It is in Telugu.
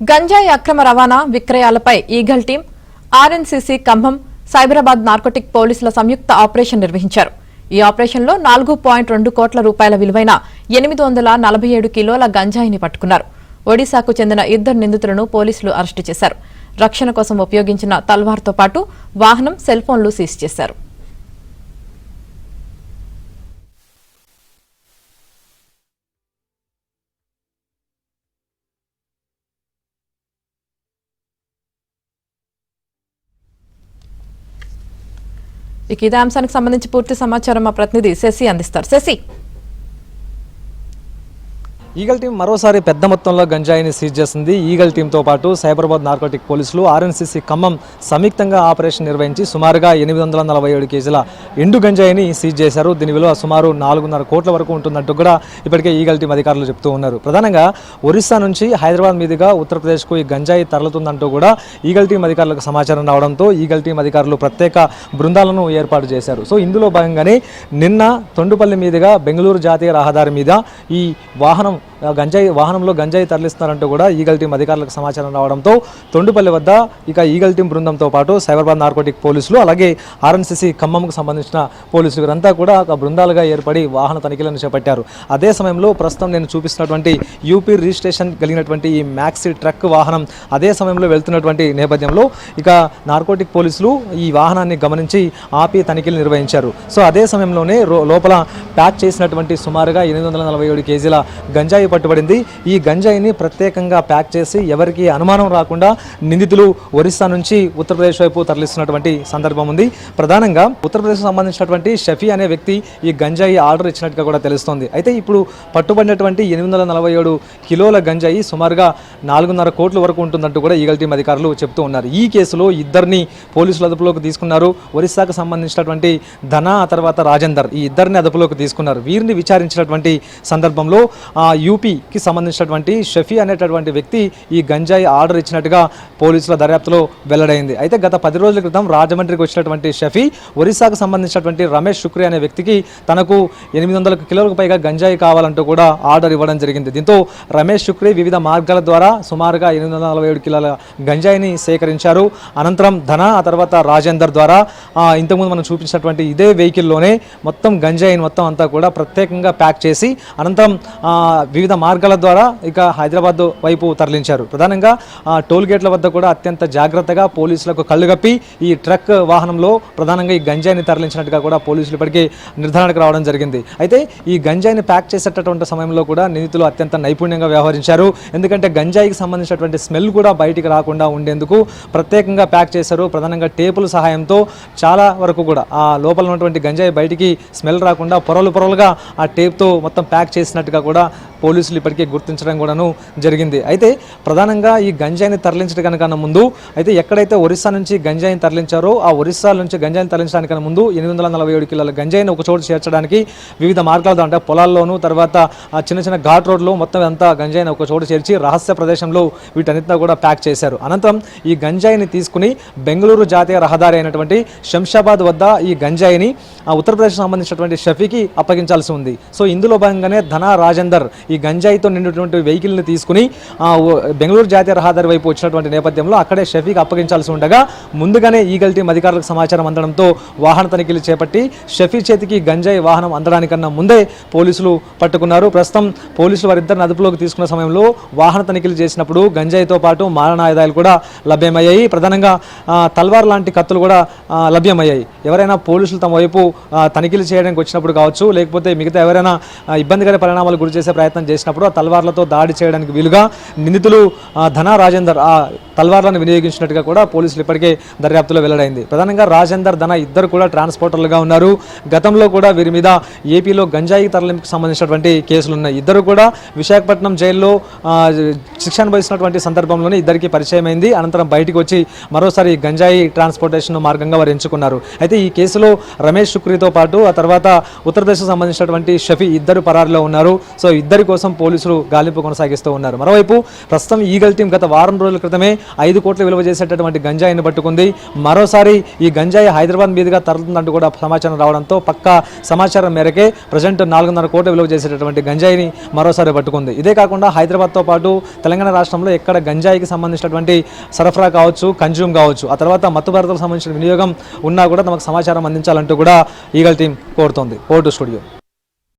గంజాయి అక్రమ రవాణా విక్రయాలపై eagle team RNCC Khammam Cyberabad narcotic పోలీసుల సంయుక్త ఆపరేషన్ నిర్వహించారు. ఈ ఆపరేషన్లో 4.2 కోట్ల రూపాయల విలువైన 847 కిలోల గంజాయిని పట్టుకున్నారు. ఒడిశాకు చెందిన 2 నిందితులను పోలీసులు అరెస్టు చేశారు. రక్షణ కోసం ఉపయోగించిన తల్వార్తో పాటు వాహనం, సెల్ ఫోన్లు సీజ్ చేశారు. ఇదే అంశానికి సంబంధించి పూర్తి సమాచారం మా ప్రతినిధి శశి అందిస్తారు. శశి, ఈగల్ టీం మరోసారి పెద్ద మొత్తంలో గంజాయిని సీజ్ చేసింది. ఈగల్ టీంతో పాటు సైబరాబాద్ నార్కోటిక్ పోలీసులు, ఆర్ఎన్సీసీ ఖమ్మం సంయుక్తంగా ఆపరేషన్ నిర్వహించి సుమారుగా 847 కేజీల ఎండు గంజాయిని సీజ్ చేశారు. దీని విలువ సుమారు 4.5 కోట్ల వరకు ఉంటుందంటూ కూడా ఇప్పటికే ఈగల్ టీం అధికారులు చెప్తూ ఉన్నారు. ప్రధానంగా ఒరిస్సా నుంచి హైదరాబాద్ మీదుగా ఉత్తరప్రదేశ్కు ఈ గంజాయి తరలుతుందంటూ కూడా ఈగల్ టీం అధికారులకు సమాచారం రావడంతో ఈగల్ టీం అధికారులు ప్రత్యేక బృందాలను ఏర్పాటు చేశారు. సో ఇందులో భాగంగానే నిన్న తొండుపల్లి మీదుగా బెంగళూరు జాతీయ రహదారి మీద ఈ వాహనంలో గంజాయి తరలిస్తున్నారంటూ కూడా ఈగల్ టీం అధికారులకు సమాచారం రావడంతో తొండుపల్లి వద్ద ఇక ఈగల్ టీం బృందంతో పాటు సైబరాబాద్ నార్కోటిక్ పోలీసులు, అలాగే ఆర్ఎన్సీసీ ఖమ్మంకు సంబంధించిన పోలీసులు వీరంతా కూడా ఒక బృందాలుగా ఏర్పడి వాహన తనిఖీలను చేపట్టారు. అదే సమయంలో ప్రస్తుతం నేను చూపిస్తున్నటువంటి యూపీ రిజిస్ట్రేషన్ కలిగినటువంటి ఈ మ్యాక్సీ ట్రక్ వాహనం అదే సమయంలో వెళ్తున్నటువంటి నేపథ్యంలో ఇక నార్కోటిక్ పోలీసులు ఈ వాహనాన్ని గమనించి ఆపి తనిఖీలు నిర్వహించారు. సో అదే సమయంలోనే లోపల ప్యాక్ చేసినటువంటి సుమారుగా 847 కేజీల గంజాయి పట్టుబడింది. ఈ గంజాయిని ప్రత్యేకంగా ప్యాక్ చేసి ఎవరికి అనుమానం రాకుండా నిందితులు ఒరిస్సా నుంచి ఉత్తరప్రదేశ్ వైపు తరలిస్తున్నటువంటి సందర్భం ఉంది. ప్రధానంగా ఉత్తరప్రదేశ్ సంబంధించినటువంటి షఫీ అనే వ్యక్తి ఈ గంజాయి ఆర్డర్ ఇచ్చినట్టుగా కూడా తెలుస్తోంది. అయితే ఇప్పుడు పట్టుబడినటువంటి 847 కిలోల గంజాయి సుమారుగా 4.5 కోట్ల వరకు ఉంటుందంటూ కూడా ఈగల్ టీం అధికారులు చెప్తూ ఉన్నారు. ఈ కేసులో 2 పోలీసులు అదుపులోకి తీసుకున్నారు. ఒరిస్సాకు సంబంధించినటువంటి ధన, ఆ తర్వాత రాజేందర్, ఈ 2 అదుపులోకి తీసుకున్నారు. వీరిని విచారించినటువంటి సందర్భంలో యూపీకి సంబంధించినటువంటి షఫీ అనేటటువంటి వ్యక్తి ఈ గంజాయి ఆర్డర్ ఇచ్చినట్టుగా పోలీసుల దర్యాప్తులో వెల్లడైంది. అయితే గత 10 రోజుల క్రితం రాజమండ్రికి వచ్చినటువంటి షఫీ ఒరిస్సాకు సంబంధించినటువంటి రమేష్ శుక్రీ అనే వ్యక్తికి తనకు 800 కిలోలకు పైగా గంజాయి కావాలంటూ కూడా ఆర్డర్ ఇవ్వడం జరిగింది. దీంతో రమేష్ శుక్రీ వివిధ మార్గాల ద్వారా సుమారుగా 847 కిలోల గంజాయిని సేకరించారు. అనంతరం ధన, ఆ తర్వాత రాజేందర్ ద్వారా ఇంతకుముందు మనం చూపించినటువంటి ఇదే వెహికల్లోనే మొత్తం గంజాయిని మొత్తం అంతా కూడా ప్రత్యేకంగా ప్యాక్ చేసి అనంతరం వివిధ మార్గాల ద్వారా ఇక హైదరాబాద్ వైపు తరలించారు. ప్రధానంగా టోల్ గేట్ల వద్ద కూడా అత్యంత జాగ్రత్తగా పోలీసులకు కళ్ళుగప్పి ఈ ట్రక్ వాహనంలో ప్రధానంగా ఈ గంజాయిని తరలించినట్టుగా కూడా పోలీసులు ఇప్పటికీ నిర్ధారణకు రావడం జరిగింది. అయితే ఈ గంజాయిని ప్యాక్ చేసేటటువంటి సమయంలో కూడా నిందితులు అత్యంత నైపుణ్యంగా వ్యవహరించారు. ఎందుకంటే గంజాయికి సంబంధించినటువంటి స్మెల్ కూడా బయటికి రాకుండా ఉండేందుకు ప్రత్యేకంగా ప్యాక్ చేశారు. ప్రధానంగా టేపుల సహాయంతో చాలా వరకు కూడా ఆ లోపల ఉన్నటువంటి గంజాయి బయటికి స్మెల్ రాకుండా పొరలుగా ఆ టేప్తో మొత్తం ప్యాక్ చేసినట్టుగా కూడా పోలీసులు ఇప్పటికే గుర్తించడం కూడాను జరిగింది. అయితే ప్రధానంగా ఈ గంజాయిని తరలించడం కనుకన్నా ముందు అయితే ఎక్కడైతే ఒరిస్సా నుంచి గంజాయిని తరలించారో ఆ ఒరిస్సా నుంచి గంజాయిని తరలించడానికన్నా ముందు 847 కిలోల గంజాయిని ఒక చోటు చేర్చడానికి వివిధ మార్గాలతో అంటే పొలాల్లోనూ, తర్వాత చిన్న ఘాట్ రోడ్లో మొత్తం అంతా గంజాయిని ఒక చోటు చేర్చి రహస్య ప్రదేశంలో వీటన్నిటిని కూడా ప్యాక్ చేశారు. అనంతరం ఈ గంజాయిని తీసుకుని బెంగళూరు జాతీయ రహదారి అయినటువంటి శంషాబాద్ వద్ద ఈ గంజాయిని ఉత్తరప్రదేశ్ సంబంధించినటువంటి షఫీకి అప్పగించాల్సి ఉంది. సో ఇందులో భాగంగానే ధన, రాజేందర్ ఈ గంజాయితో నిండినటువంటి వెహికల్ని తీసుకుని బెంగళూరు జాతీయ రహదారి వైపు వచ్చినటువంటి నేపథ్యంలో అక్కడే షఫీకి అప్పగించాల్సి ఉండగా ముందుగానే ఈగల్ టీం అధికారులకు సమాచారం అందడంతో వాహన తనిఖీలు చేపట్టి షఫీ చేతికి గంజాయి వాహనం అందడానికన్నా ముందే పోలీసులు పట్టుకున్నారు. ప్రస్తుతం పోలీసులు వారిద్దరిని అదుపులోకి తీసుకున్న సమయంలో వాహన తనిఖీలు చేసినప్పుడు గంజాయితో పాటు మారణాయుధాలు కూడా లభ్యమయ్యాయి. ప్రధానంగా తల్వార్ లాంటి కత్తులు కూడా లభ్యమయ్యాయి. ఎవరైనా పోలీసులు తమ వైపు తనిఖీలు చేయడానికి వచ్చినప్పుడు కావచ్చు, లేకపోతే మిగతా ఎవరైనా ఇబ్బందికర పరిణామాలు గురి చేసే ప్రయత్నం చేసినప్పుడు ఆ తల్వార్లతో దాడి చేయడానికి వీలుగా నిందితులు ధన, రాజేందర్ ఆ తల్వార్లను వినియోగించినట్టుగా కూడా పోలీసులు ఇప్పటికే దర్యాప్తులో వెల్లడైంది. ప్రధానంగా రాజేందర్, ధన ఇద్దరు కూడా ట్రాన్స్పోర్టర్లుగా ఉన్నారు. గతంలో కూడా వీరి మీద ఏపీలో గంజాయి తరలింపుకు సంబంధించినటువంటి కేసులు ఉన్నాయి. ఇద్దరు కూడా విశాఖపట్నం జైల్లో శిక్ష అనుభవిస్తున్నటువంటి సందర్భంలోనే ఇద్దరికి పరిచయం అయింది. అనంతరం బయటికి వచ్చి మరోసారి గంజాయి ట్రాన్స్పోర్టేషన్ మార్గంగా వారు ఎంచుకున్నారు. అయితే ఈ కేసులో రమేష్ శుక్రీతో పాటు ఆ తర్వాత ఉత్తరప్రదేశ్కు సంబంధించినటువంటి షఫీ ఇద్దరు పరారులో ఉన్నారు. సో ఇద్దరి కోసం కోసం పోలీసులు గాలింపు కొనసాగిస్తూ ఉన్నారు. మరోవైపు ప్రస్తుతం ఈగల్ టీం గత వారం రోజుల క్రితమే 5 కోట్ల విలువ చేసేటటువంటి గంజాయిని పట్టుకుంది. మరోసారి ఈ గంజాయి హైదరాబాద్ మీదుగా తరలుతుందంటూ కూడా సమాచారం రావడంతో పక్కా సమాచారం మేరకే ప్రజెంట్ 4.5 కోట్ల విలువ చేసేటటువంటి గంజాయిని మరోసారి పట్టుకుంది. ఇదే కాకుండా హైదరాబాద్తో పాటు తెలంగాణ రాష్ట్రంలో ఎక్కడ గంజాయికి సంబంధించినటువంటి సరఫరా కావచ్చు, కన్జ్యూమ్ కావచ్చు, ఆ తర్వాత మత్తు పదార్థాలకు సంబంధించిన వినియోగం ఉన్నా కూడా తమకు సమాచారం అందించాలంటూ కూడా ఈగల్ టీం కోరుతోంది. Vote studio.